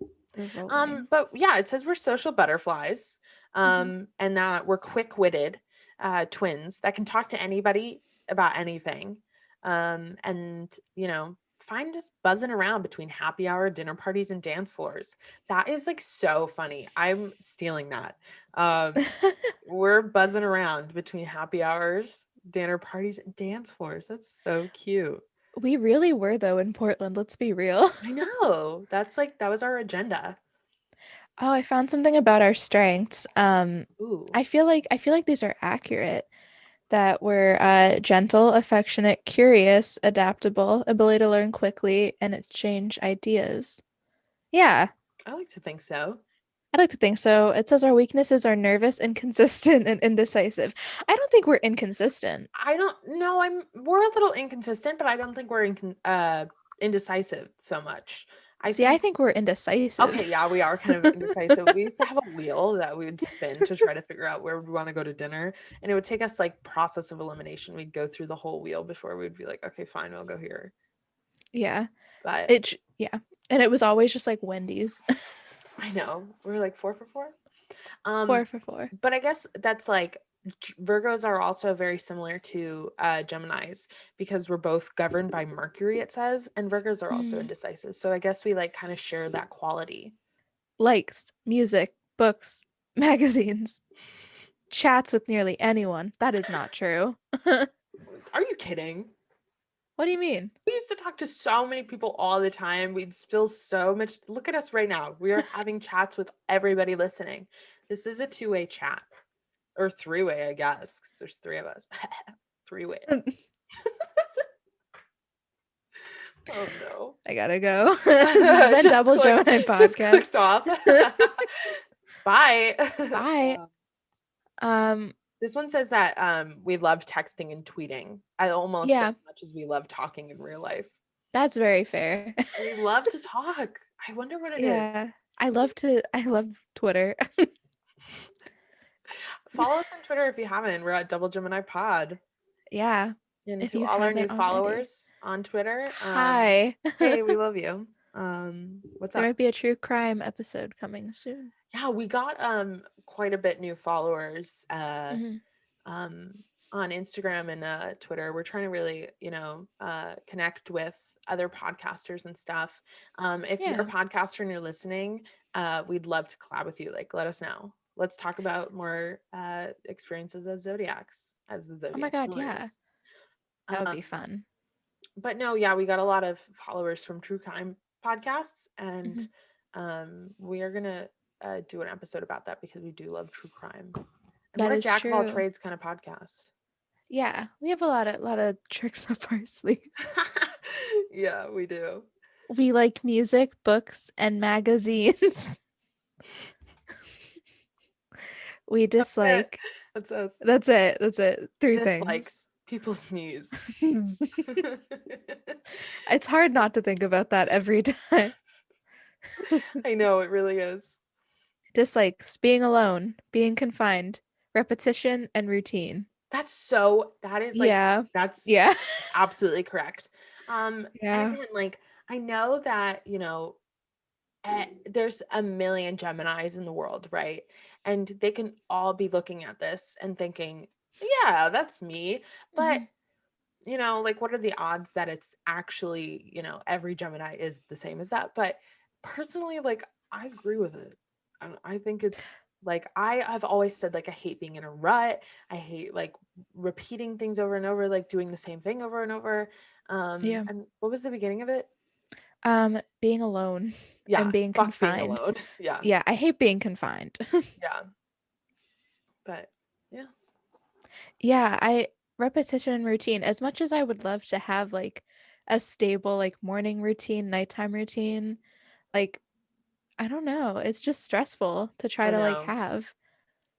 we're rolling. But yeah, it says we're social butterflies, and that we're quick-witted twins that can talk to anybody about anything, and find us buzzing around between happy hour, dinner parties, and dance floors. That is like so funny. I'm stealing that. We're buzzing around between happy hours, dinner parties, and dance floors. That's so cute. We really were though in Portland, let's be real. I know. That was our agenda. Oh, I found something about our strengths. Ooh. I feel like these are accurate. That we're gentle, affectionate, curious, adaptable, ability to learn quickly, and exchange ideas. Yeah, I like to think so. I'd like to think so. It says our weaknesses are nervous, inconsistent, and indecisive. I don't think we're inconsistent. I don't know. We're a little inconsistent, but I don't think we're indecisive so much. I See, I think think we're indecisive. okay, yeah, we are kind of indecisive. We used to have a wheel that we would spin to try to figure out where we want to go to dinner, and it would take us like process of elimination. We'd go through the whole wheel before we'd be like, okay, fine, we'll go here. Yeah. But Yeah. And it was always just like Wendy's. I know we're like 4 for 4. 4 for 4. But I guess that's like Virgos are also very similar to Geminis because we're both governed by Mercury, it says, and Virgos are also Mm. indecisive. So I guess we like kind of share that quality. Likes, music, books, magazines, chats with nearly anyone. That is not true. Are you kidding? What do you mean? We used to talk to so many people all the time. We'd spill so much. Look at us right now. We are having chats with everybody listening. This is a two-way chat. Or three-way, I guess, because there's three of us. Three-way. Oh no. I gotta go. This has been Double Gemini Just clicks Podcast. off. Bye. Bye. This one says that we love texting and tweeting almost Yeah, as much as we love talking in real life. that's very fair. We love to talk. I wonder what it is. Yeah. I love Twitter. Follow us on Twitter if you haven't. We're at Double Gemini Pod. Yeah. And if to you all our new haven't already. followers on Twitter, Hi. hey, we love you. What's There up? might be a true crime episode coming soon. Yeah, we got quite a bit new followers Mhm. um on Instagram and Twitter. We're trying to really, connect with other podcasters and stuff. If you're a Yeah. podcaster and you're listening, we'd love to collab with you. Like, let us know. Let's talk about more experiences as zodiacs, as the Oh my zodiac God, yeah. killers. That would Um, be fun. but no, yeah, we got a lot of followers from true crime podcasts, and Mhm. we are gonna do an episode about that because we do love true crime, and That we're a is jack of all true. trades kind of podcast. Yeah, we have a lot of tricks up our sleeve. Yeah, we do. We like music, books, and magazines. We That's it. dislike. That's us. That's it. That's it. Three things. Dislikes. People sneeze. It's hard not to think about that every time. I know, it really is. Dislikes being alone, being confined, repetition, and routine. That is like, Yeah. that's Yeah. absolutely correct. And Yeah. again, like, I know that, there's a million Geminis in the world, right? And they can all be looking at this and thinking, yeah, that's me. But, Mhm. like, what are the odds that it's actually, every Gemini is the same as that? But personally, like, I agree with it. I think it's like, I have always said, like, I hate being in a rut. I hate like repeating things over and over, like doing the same thing over and over. Yeah. And what was the beginning of it? Being alone and Yeah, being fuck being confined. alone. Yeah. Yeah, I hate being confined. Yeah. But yeah. Yeah, I repetition and routine. As much as I would love to have like a stable like morning routine, nighttime routine, like I don't know, it's just stressful to try I to like know. have.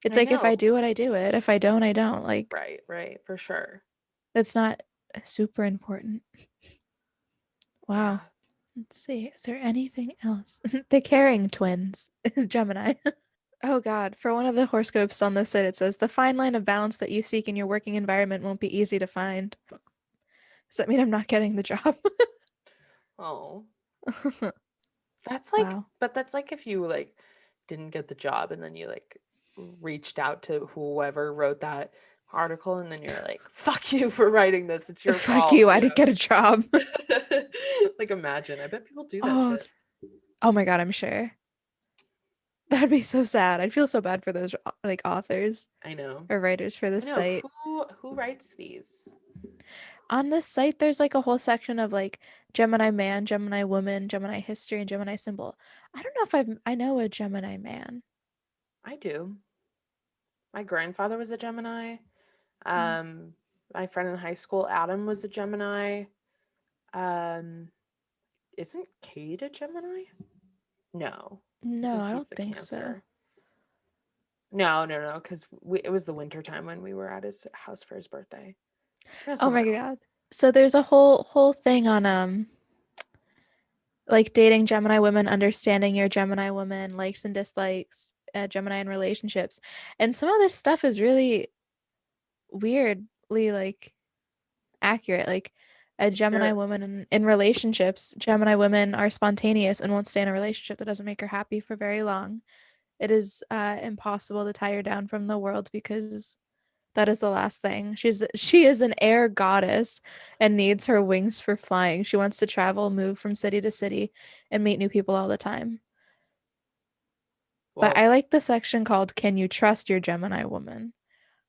It's I like if I know. do it, I do it. If I don't, I don't. Like Right, right, for sure. it's not super important. Wow. Yeah. Let's see. Is there anything else? The caring twins, Gemini. Oh God. For one of the horoscopes on this site, it says the fine line of balance that you seek in your working environment won't be easy to find. Does that mean I'm not getting the job? Oh. That's like, Wow. but that's like if you like didn't get the job and then you like reached out to whoever wrote that article and then you're like, fuck you for writing this. It's your Fuck fault, you, I didn't get a job. Like, imagine. I bet people do that Oh, shit. oh my God, I'm sure. That'd be so sad. I'd feel so bad for those like authors I know. or writers for I this know. site. Who writes these? On this site, there's like a whole section of like Gemini man, Gemini woman, Gemini history, and Gemini symbol. I don't know if I know a Gemini man. I do. My grandfather was a Gemini. Hmm. Um, my friend in high school, Adam, was a Gemini. Um, isn't Kate a Gemini? No, I No, think I he's don't the think so. Cancer. No, no, no, because it was the winter time when we were at his house for his birthday. No, Oh someone my else. God. So there's a whole thing on like dating Gemini women, understanding your Gemini woman, likes and dislikes, Gemini in relationships. And some of this stuff is really weirdly like accurate. Like a Gemini Sure. woman in relationships, Gemini women are spontaneous and won't stay in a relationship that doesn't make her happy for very long. It is impossible to tie her down from the world because that is the last thing. She is an air goddess and needs her wings for flying. She wants to travel, move from city to city, and meet new people all the time. But Whoa. I like the section called Can You Trust Your Gemini Woman?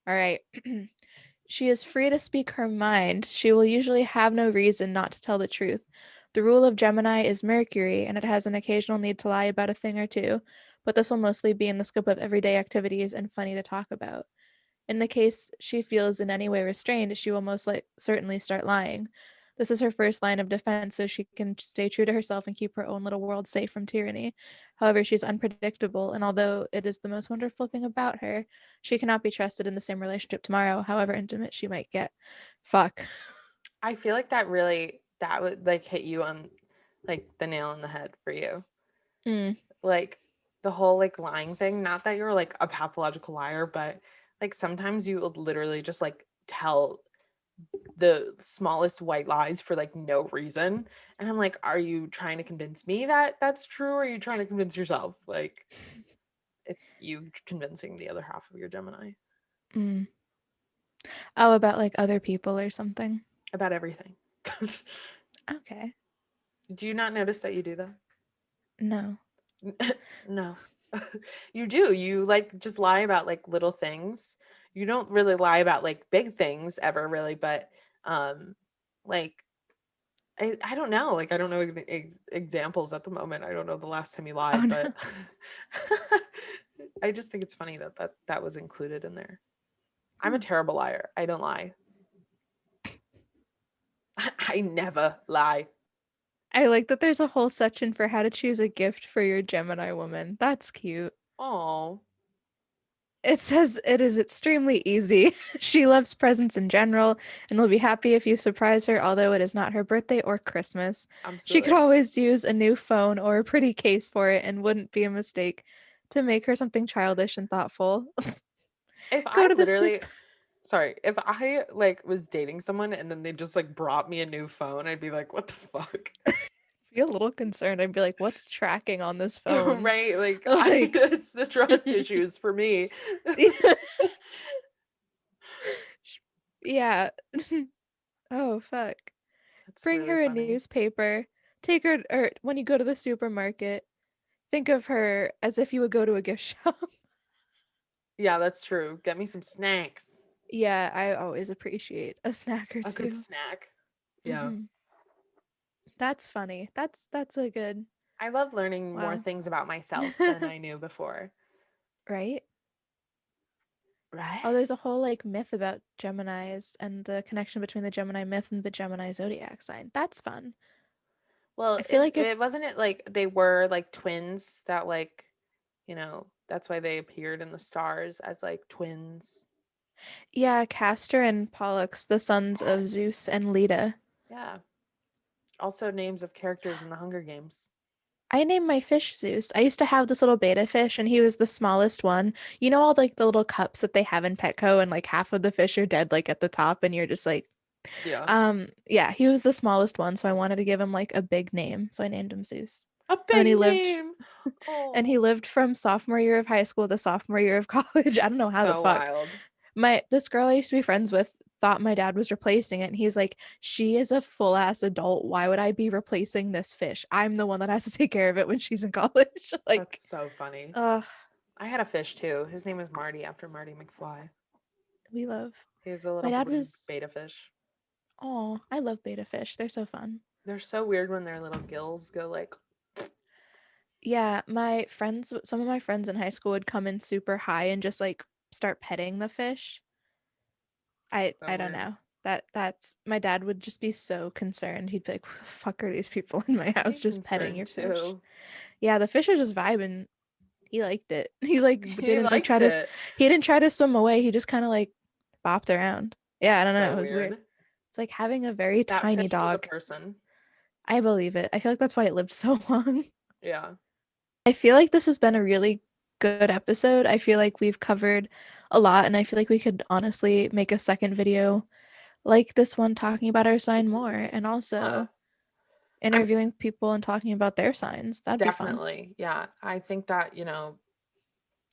All right. She is free to speak her mind. She will usually have no reason not to tell the truth. The rule of Gemini is Mercury, and it has an occasional need to lie about a thing or two, but this will mostly be in the scope of everyday activities and funny to talk about. In the case she feels in any way restrained, she will most certainly start lying. This is her first line of defense so she can stay true to herself and keep her own little world safe from tyranny. However, she's unpredictable, and although it is the most wonderful thing about her, she cannot be trusted in the same relationship tomorrow, however intimate she might get. Fuck. I feel like that would like hit you on like the nail on the head for you. Mm, Like the whole like lying thing, not that you're like a pathological liar, but like sometimes you will literally just like tell the smallest white lies for like no reason. And I'm like, are you trying to convince me that that's true, or are you trying to convince yourself? Like, it's you convincing the other half of your Gemini Mm. Oh, about like other people or something. about everything. Okay. Do you not notice that you do that? No. No. You do. You like just lie about like little things. You don't really lie about like big things ever really, but like I don't know. Like I don't know examples at the moment. I don't know the last time you Oh lied, no. but I just think it's funny that that was included in there. I'm a Hmm. terrible liar. I don't lie. I never lie. I like that there's a whole section for how to choose a gift for your Gemini woman. That's cute. Oh, It says it is extremely easy. She loves presents in general and will be happy if you surprise her, although it is not her birthday or Christmas. She could absolutely. always use a new phone or a pretty case for it and wouldn't be a mistake to make her something childish and thoughtful. If Go I to the literally super. Sorry, if I like was dating someone and then they just like brought me a new phone, I'd be like, what the fuck? Be a little concerned. I'd be like, what's tracking on this phone? Right? Like Like, it's the trust issues for me. yeah. Oh, fuck. That's Bring really her a funny. newspaper. Take her, or when you go to the supermarket, think of her as if you would go to a gift shop. Yeah, that's true. Get me some snacks. Yeah, I always appreciate a snack or A good two. snack. Yeah. Hmm. That's funny. That's a good, I love learning more wow. things about myself than I knew before. Right? Right? Oh, there's a whole like myth about Geminis and the connection between the Gemini myth and the Gemini zodiac sign. That's fun. Well, I feel is like if, it wasn't it like they were like twins that like, that's why they appeared in the stars as like twins. yeah, Castor and Pollux, the sons of Yes. Zeus and Leda. Yeah. Also names of characters in the Hunger Games. I named my fish Zeus. I used to have this little beta fish, and he was the smallest one. You know all like the little cups that they have in Petco, and like half of the fish are dead, like at the top, and you're just like, Yeah. yeah, he was the smallest one, so I wanted to give him like a big name, so I named him Zeus. A And then big name. Oh, he lived from sophomore year of high school to sophomore year of college. I don't know how the so fuck. wild. This girl I used to be friends with thought my dad was replacing it, and he's like, she is a full ass adult. Why would I be replacing this fish? I'm the one that has to take care of it when she's in college. That's Like, so funny. uh, I had a fish too. His name is Marty after Marty McFly. we love. He's a My little dad blue was, beta fish. oh, I love beta fish. They're so fun. They're so weird when their little gills go like, Yeah, my friends, some of my friends in high school would come in super high and just like start petting the fish. so I don't weird. know. That's my dad would just be so concerned. He'd be like, "Who the fuck are these people in my I'd be house just petting concerned your fish?" too. Yeah, the fish was just vibing. He liked it. He like He didn't like try liked to it. he didn't try to swim away. He just kind of like bopped around. Yeah, I That's don't know. so It was weird. weird. It's like having a very That tiny fish was a dog. person. I believe it. I feel like that's why it lived so long. Yeah. I feel like this has been a really good episode. I feel like we've covered a lot, and I feel like we could honestly make a second video like this one talking about our sign more and Yeah. also I'm interviewing people and talking about their signs. That'd be fun. definitely, yeah. I think that,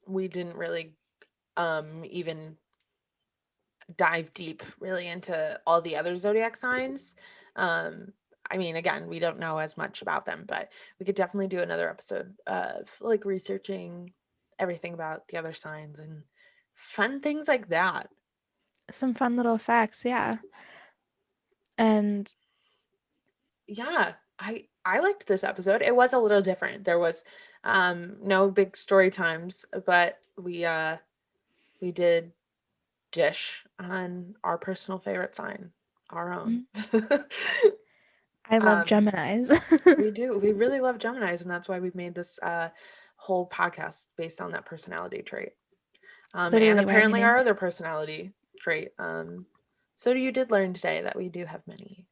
we didn't really even dive deep really into all the other zodiac signs. Um, I mean, again, we don't know as much about them, but we could definitely do another episode of like researching everything about the other signs and fun things like that. Some fun little facts, yeah. And Yeah, I liked this episode. It was a little different. There was no big story times, but we did dish on our personal favorite sign, our own. mm, I love um Geminis. We do. We really love Geminis, and that's why we've made this whole podcast based on that personality trait. And Literally why we apparently our named other personality trait. So you did learn today that we do have many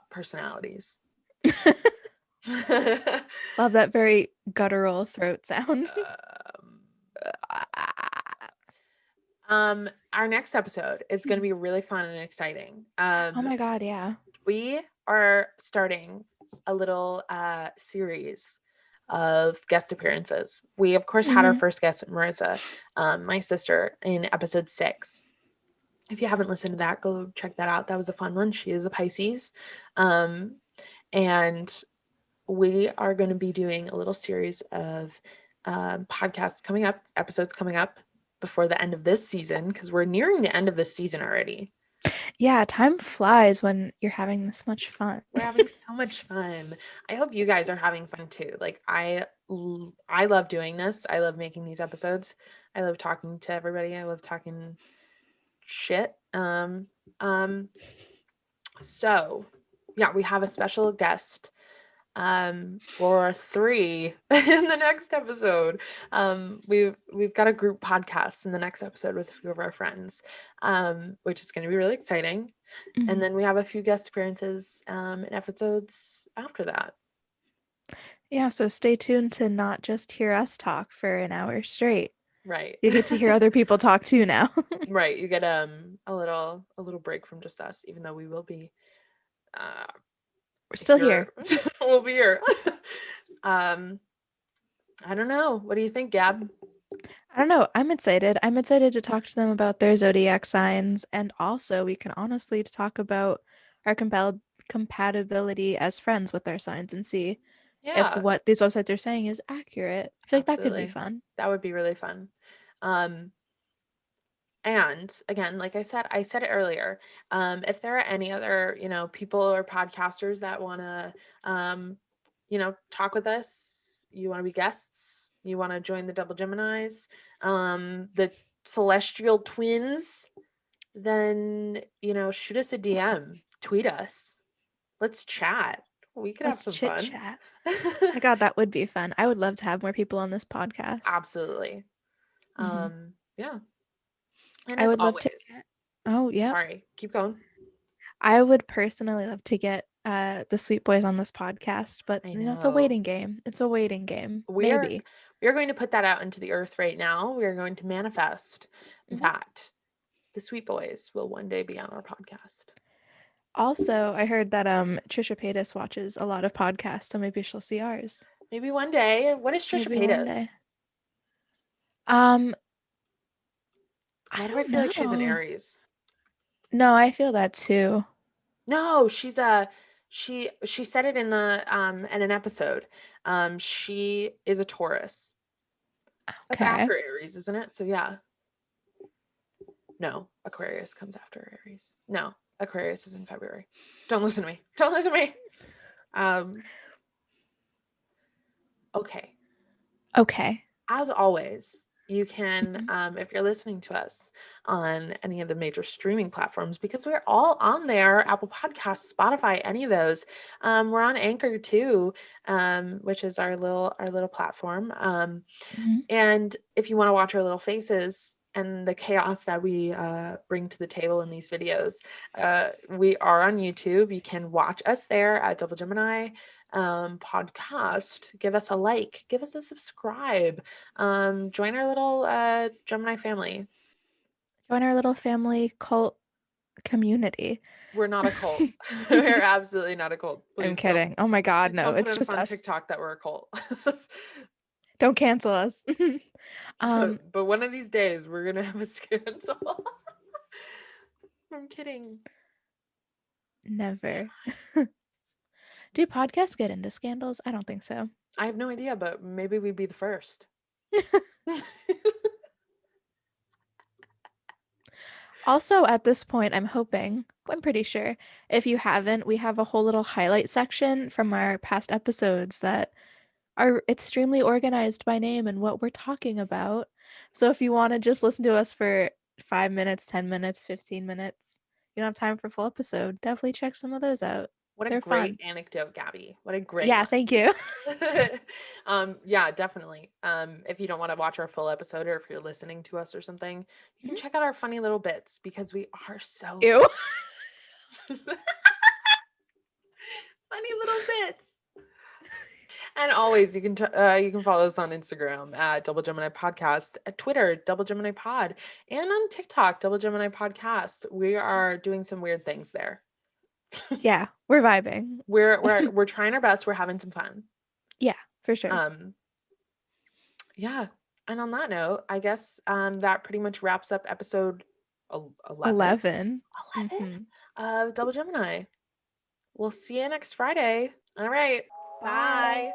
personalities. it. Love that very guttural throat sound. um, Our next episode is going to be really fun and exciting. Oh my God, yeah. We are starting a little series of guest appearances. We, of course, had our first guest, Marissa, my sister, in episode 6. If you haven't listened to that, go check that out. That was a fun one. She is a Pisces. And we are going to be doing a little series of podcasts coming up, episodes coming up before the end of this season, because we're nearing the end of this season already. Yeah, time flies when you're having this much fun. We're having so much fun. I hope you guys are having fun too. Like I love doing this. I love making these episodes. I love talking to everybody. I love talking shit. So yeah, we have a special guest for 3 in the next episode. We've got a group podcast in the next episode with a few of our friends, which is going to be really exciting. And then we have a few guest appearances in episodes after that. Yeah, so stay tuned to not just hear us talk for an hour straight. Right. You get to hear other people talk too now. Right. You get a little break from just us, even though we will be we're still here. We'll be here. I don't know. What do you think, Gab? I don't know. I'm excited. I'm excited to talk to them about their zodiac signs, and also we can honestly talk about our compatibility as friends with their signs and see if what these websites are saying is accurate. I feel like that could be fun. That would be really fun. And again, like I said it earlier, if there are any other, people or podcasters that want to, talk with us, you want to be guests, you want to join the double Geminis, the celestial twins, then, shoot us a DM, tweet us. Let's chat. We could have some fun. Chat. My God, that would be fun. I would love to have more people on this podcast. Absolutely. Yeah. And I as would love always, to Oh, yeah. Sorry, keep going. I would personally love to get the Sweet Boys on this podcast, but it's a waiting game. It's a waiting game. Maybe. We are going to put that out into the earth right now. We are going to manifest that the Sweet Boys will one day be on our podcast. Also, I heard that Trisha Paytas watches a lot of podcasts, so maybe she'll see ours. Maybe one day. What is Trisha Paytas? Why do I feel like she's an Aries? No, I feel that too. No, she's she said it in an episode. She is a Taurus. Okay. That's after Aries, isn't it? So yeah. No, Aquarius comes after Aries. No, Aquarius is in February. Don't listen to me. Don't listen to me. Okay. As always, you can, if you're listening to us on any of the major streaming platforms, because we're all on there, Apple Podcasts, Spotify, any of those. We're on Anchor too, which is our little platform. And if you want to watch our little faces and the chaos that we bring to the table in these videos, we are on YouTube. You can watch us there at Double Gemini podcast. Give us a like, give us a subscribe, join our little Gemini family. Join our little family cult community. We're not a cult. We're absolutely not a cult. Please I'm kidding. Oh my God, no, it's just on TikTok that we're a cult. Don't cancel us. But one of these days we're gonna have a scandal. I'm kidding. Never. Do podcasts get into scandals? I don't think so. I have no idea, but maybe we'd be the first. Also, at this point, I'm pretty sure, if you haven't, we have a whole little highlight section from our past episodes that are extremely organized by name and what we're talking about. So if you want to just listen to us for 5 minutes, 10 minutes, 15 minutes, you don't have time for a full episode, definitely check some of those out. They're great fun. Anecdote, Gabby. What a great one. Thank you. Yeah, definitely. If you don't want to watch our full episode, or if you're listening to us or something, you can check out our funny little bits, because we are so Ew. funny little bits. And always you can follow us on Instagram at Double Gemini Podcast, at Twitter Double Gemini Pod, and on TikTok Double Gemini Podcast. We are doing some weird things there. Yeah, we're vibing. We're trying our best. We're having some fun. Yeah, for sure. Yeah. And on that note, I guess that pretty much wraps up episode 11. Of Double Gemini. We'll see you next Friday. All right. Bye.